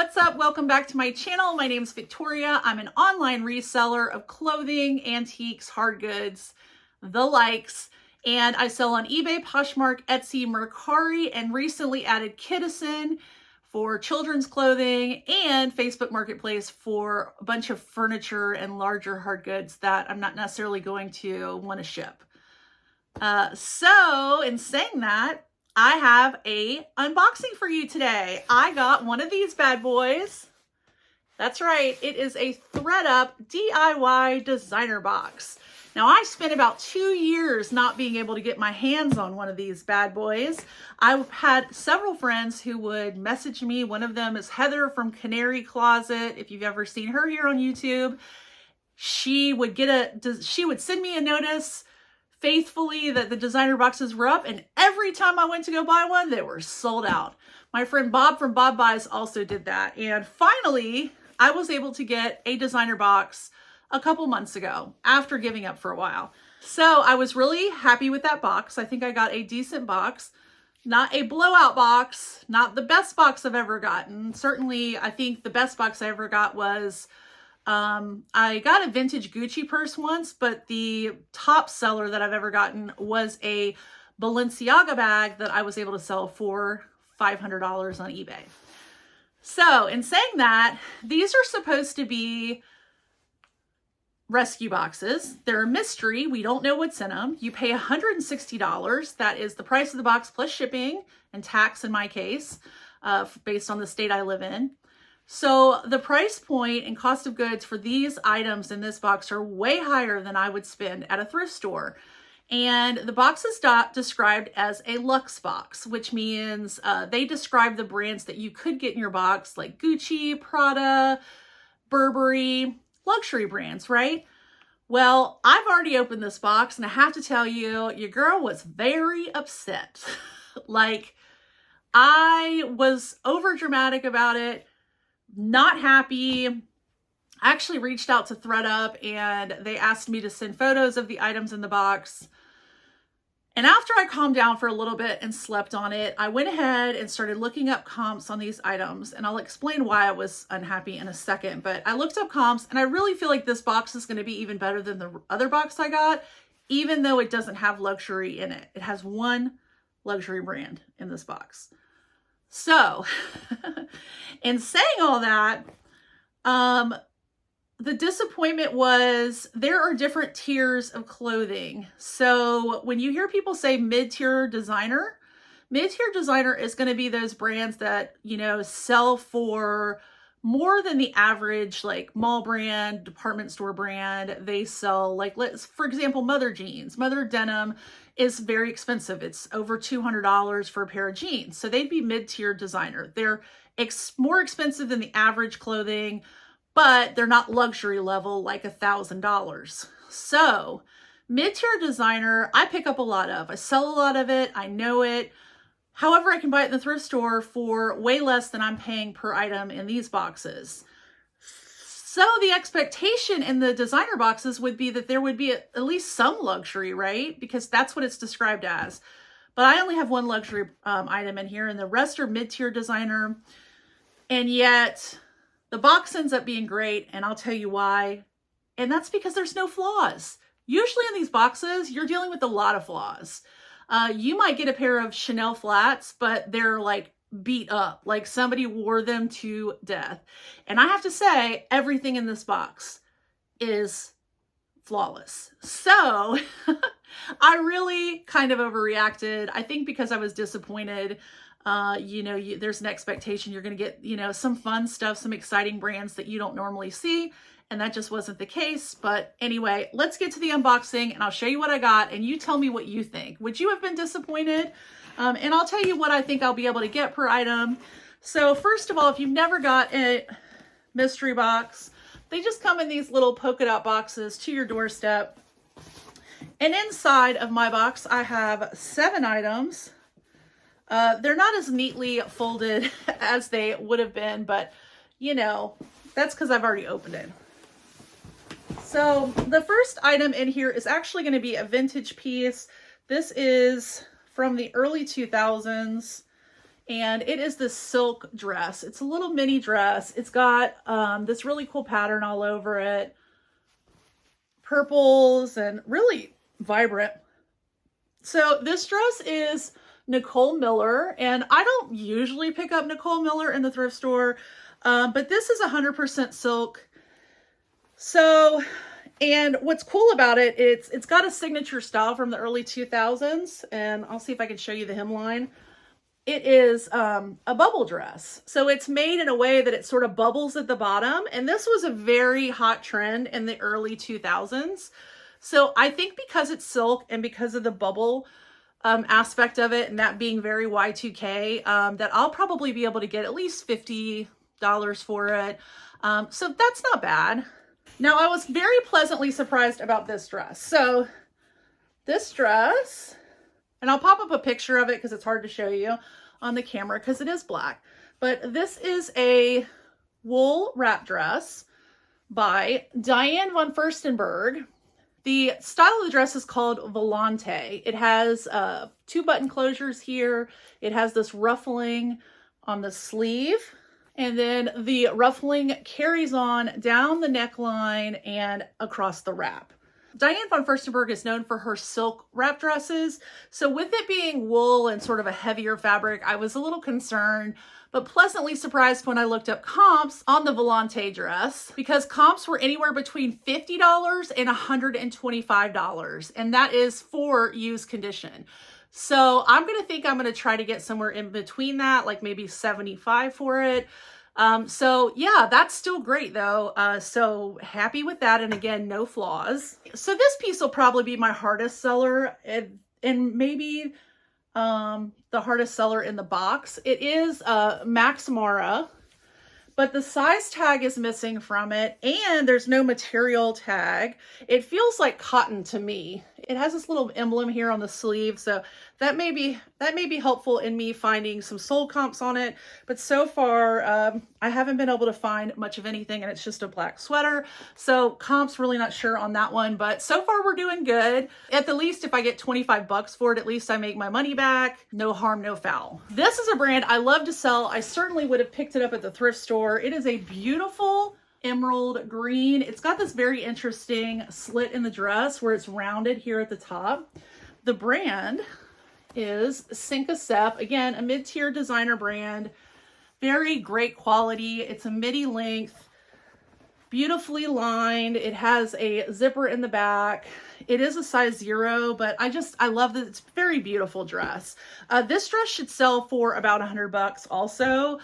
what's up? Welcome back to my channel. My name is Victoria. I'm an online reseller of clothing, antiques, hard goods, the likes, and I sell on eBay, Poshmark, Etsy, Mercari, and recently added Kidizen for children's clothing and Facebook Marketplace for a bunch of furniture and larger hard goods that I'm not necessarily going to want to ship. So in saying that, I have a unboxing for you today. I got one of these bad boys. That's right, it is a ThredUp DIY designer box. Now I spent about 2 years not being able to get my hands on one of these bad boys. I've had several friends who would message me. One of them is Heather from Canary Closet. If you've ever seen her here on YouTube, she would send me a notice faithfully that the designer boxes were up, and every time I went to go buy one, they were sold out. My friend Bob from Bob Buys also did that, and finally I was able to get a designer box a couple months ago after giving up for a while. So I was really happy with that box. I think I got a decent box, not a blowout box, not the best box I've ever gotten. Certainly I think the best box I ever got was I got a vintage Gucci purse once, but the top seller that I've ever gotten was a Balenciaga bag that I was able to sell for $500 on eBay. So in saying that, these are supposed to be rescue boxes. They're a mystery. We don't know what's in them. You pay $160. That is the price of the box plus shipping and tax in my case, based on the state I live in. So the price point and cost of goods for these items in this box are way higher than I would spend at a thrift store. And the box is described as a luxe box, which means they describe the brands that you could get in your box, like Gucci, Prada, Burberry, luxury brands, right? Well, I've already opened this box, and I have to tell you, your girl was very upset. Like, I was over dramatic about it. Not happy. I actually reached out to ThredUp and they asked me to send photos of the items in the box. And after I calmed down for a little bit and slept on it, I went ahead and started looking up comps on these items. And I'll explain why I was unhappy in a second. But I looked up comps, and I really feel like this box is going to be even better than the other box I got, even though it doesn't have luxury in it. It has one luxury brand in this box. So, in saying all that, the disappointment was there are different tiers of clothing. So when you hear people say mid-tier designer is going to be those brands that, you know, sell for more than the average, like mall brand, department store brand. They sell, like, for example, Mother jeans. Mother denim is very expensive. It's over $200 for a pair of jeans. So they'd be mid-tier designer. They're more expensive than the average clothing, but they're not luxury level like $1,000. So mid-tier designer, I pick up a lot of. I sell a lot of it. I know it. However, I can buy it in the thrift store for way less than I'm paying per item in these boxes. So the expectation in the designer boxes would be that there would be at least some luxury, right? Because that's what it's described as. But I only have one luxury item in here, and the rest are mid-tier designer. And yet the box ends up being great, and I'll tell you why. And that's because there's no flaws. Usually in these boxes, you're dealing with a lot of flaws. You might get a pair of Chanel flats, but they're like beat up, like somebody wore them to death. And I have to say, everything in this box is flawless. So I really kind of overreacted. I think because I was disappointed. You know, there's an expectation you're going to get, you know, some fun stuff, some exciting brands that you don't normally see. And that just wasn't the case. But anyway, let's get to the unboxing and I'll show you what I got and you tell me what you think. Would you have been disappointed? And I'll tell you what I think I'll be able to get per item. So first of all, if you've never got a mystery box, they just come in these little polka dot boxes to your doorstep. And inside of my box, I have 7 items. They're not as neatly folded as they would have been, but you know, that's because I've already opened it. So the first item in here is actually going to be a vintage piece. This is from the early 2000s. And it is this silk dress. It's a little mini dress. It's got this really cool pattern all over it. Purples and really vibrant. So this dress is Nicole Miller, and I don't usually pick up Nicole Miller in the thrift store, but this is 100% silk. So, and what's cool about it, it's got a signature style from the early 2000s, and I'll see if I can show you the hemline. It is a bubble dress. So it's made in a way that it sort of bubbles at the bottom. And this was a very hot trend in the early 2000s. So I think because it's silk and because of the bubble aspect of it and that being very Y2K, that I'll probably be able to get at least $50 for it. So that's not bad. Now I was very pleasantly surprised about this dress. So this dress, and I'll pop up a picture of it because it's hard to show you on the camera because it is black. But this is a wool wrap dress by Diane von Furstenberg. The style of the dress is called Volante. It has 2 button closures here. It has this ruffling on the sleeve. And then the ruffling carries on down the neckline and across the wrap. Diane von Furstenberg is known for her silk wrap dresses. So with it being wool and sort of a heavier fabric, I was a little concerned, but pleasantly surprised when I looked up comps on the Volante dress, because comps were anywhere between $50 and $125. And that is for used condition. So I'm going to try to get somewhere in between that, like maybe 75 for it. So yeah, that's still great though. So happy with that. And again, no flaws. So this piece will probably be my hardest seller and maybe, the hardest seller in the box. It is, Max Mara, but the size tag is missing from it and there's no material tag. It feels like cotton to me. It has this little emblem here on the sleeve. So that may be helpful in me finding some sold comps on it. But so far, I haven't been able to find much of anything and it's just a black sweater. So comps, really not sure on that one, but so far we're doing good. At the least, if I get 25 bucks for it, at least I make my money back. No harm, no foul. This is a brand I love to sell. I certainly would have picked it up at the thrift store. It is a beautiful emerald green. It's got this very interesting slit in the dress where it's rounded here at the top. The brand is Sink a Step. Again, a mid-tier designer brand. Very great quality. It's a midi length, beautifully lined. It has a zipper in the back. It is a size 0, but I love that it's a very beautiful dress. This dress should sell for about 100 bucks also,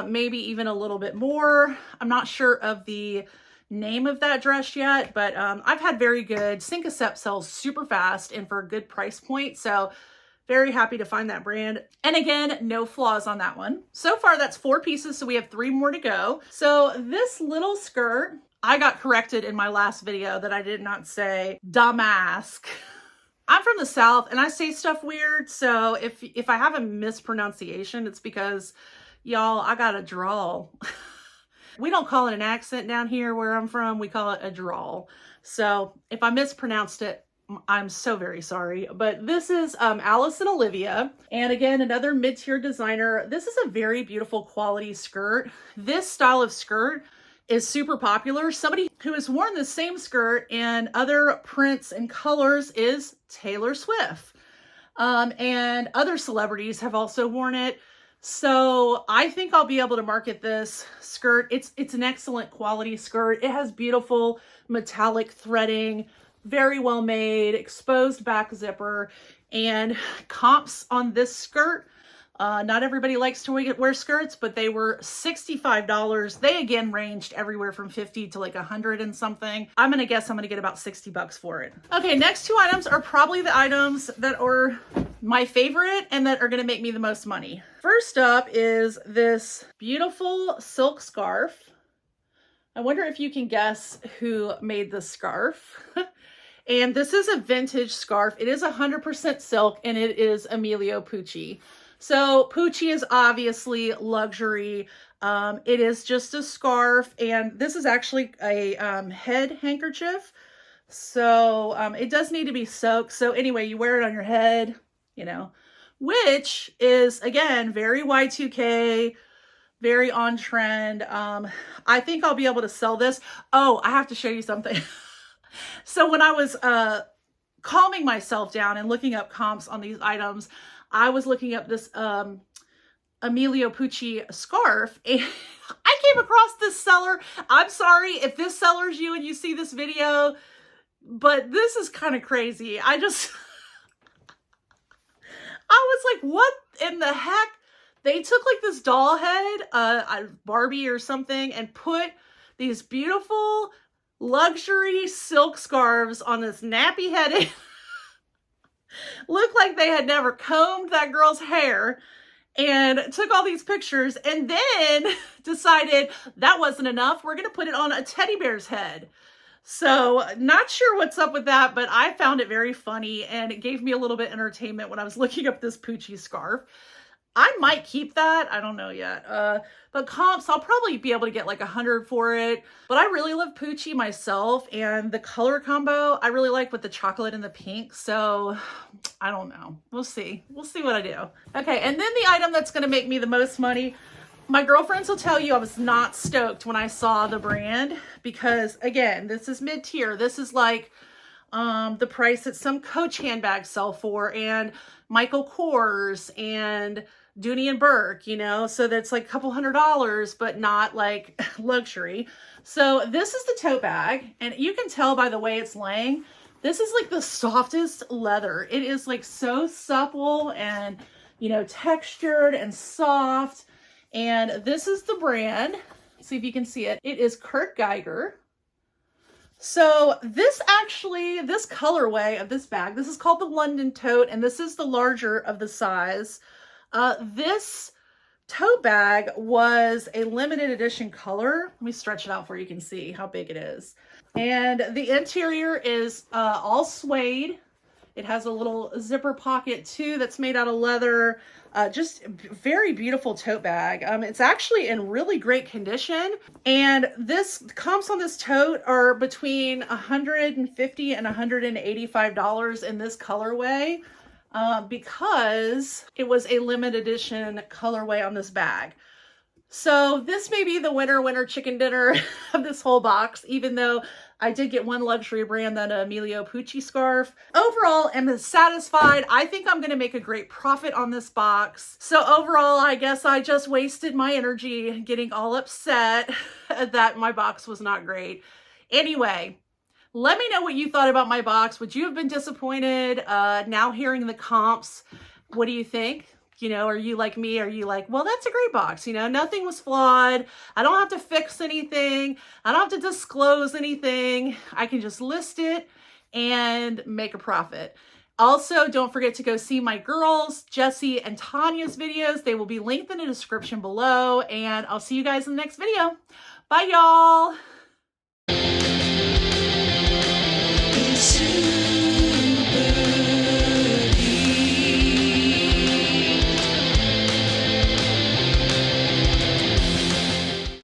maybe even a little bit more. I'm not sure of the name of that dress yet, but I've had very good. Sink a Step sells super fast and for a good price point. So very happy to find that brand. And again, no flaws on that one. So far, that's 4 pieces, so we have 3 more to go. So this little skirt, I got corrected in my last video that I did not say damask. I'm from the South and I say stuff weird, so if I have a mispronunciation, it's because, y'all, I got a drawl. We don't call it an accent down here where I'm from, we call it a drawl. So if I mispronounced it, I'm so very sorry, but this is Alice and Olivia. And again, another mid-tier designer. This is a very beautiful quality skirt. This style of skirt is super popular. Somebody who has worn the same skirt in other prints and colors is Taylor Swift. And other celebrities have also worn it. So I think I'll be able to market this skirt. It's an excellent quality skirt. It has beautiful metallic threading, very well made, exposed back zipper, and comps on this skirt. Not everybody likes to wear skirts, but they were $65. They again ranged everywhere from 50 to like 100 and something. I'm gonna guess I'm gonna get about 60 bucks for it. Okay, next 2 items are probably the items that are my favorite and that are gonna make me the most money. First up is this beautiful silk scarf. I wonder if you can guess who made the scarf. And this is a vintage scarf. It is 100% silk and it is Emilio Pucci. So Pucci is obviously luxury. It is just a scarf, and this is actually a head handkerchief. So it does need to be soaked. So anyway, you wear it on your head, you know, which is, again, very Y2K, very on trend. I think I'll be able to sell this. Oh, I have to show you something. So when I was calming myself down and looking up comps on these items, I was looking up this Emilio Pucci scarf, and I came across this seller. I'm sorry if this seller's you and you see this video, but this is kind of crazy. I was like, what in the heck? They took like this doll head, Barbie or something, and put these beautiful luxury silk scarves on this nappy headed. Looked like they had never combed that girl's hair, and took all these pictures, and then decided that wasn't enough. We're going to put it on a teddy bear's head. So not sure what's up with that, but I found it very funny, and it gave me a little bit of entertainment when I was looking up this Pucci scarf. I might keep that. I don't know yet. But comps, I'll probably be able to get like 100 for it. But I really love Pucci myself, and the color combo I really like with the chocolate and the pink. So I don't know. We'll see. We'll see what I do. Okay, and then the item that's going to make me the most money. My girlfriends will tell you I was not stoked when I saw the brand because, again, this is mid-tier. This is like the price that some Coach handbags sell for, and Michael Kors and Dooney and Burke, you know, so that's like a couple $100s, but not like luxury. So this is the tote bag, and you can tell by the way it's laying, this is like the softest leather. It is like so supple and, you know, textured and soft. And this is the brand. See if you can see it. It is Kurt Geiger. So this colorway of this bag, this is called the London tote, and this is the larger of the size. This tote bag was a limited edition color. Let me stretch it out for you can see how big it is. And the interior is all suede. It has a little zipper pocket too that's made out of leather. Just very beautiful tote bag. It's actually in really great condition. And this comps on this tote are between $150 and $185 in this colorway because it was a limited edition colorway on this bag. So this may be the winner chicken dinner of this whole box, even though I did get one luxury brand, that Emilio Pucci scarf. Overall, I'm satisfied. I think I'm going to make a great profit on this box. So overall, I guess I just wasted my energy getting all upset that my box was not great. Anyway, let me know what you thought about my box. Would you have been disappointed? Now hearing the comps, what do you think? You know, are you like me? Are you like, well, that's a great box. You know, nothing was flawed. I don't have to fix anything. I don't have to disclose anything. I can just list it and make a profit. Also, don't forget to go see my girls, Jessie and Tanya's videos. They will be linked in the description below, and I'll see you guys in the next video. Bye, y'all.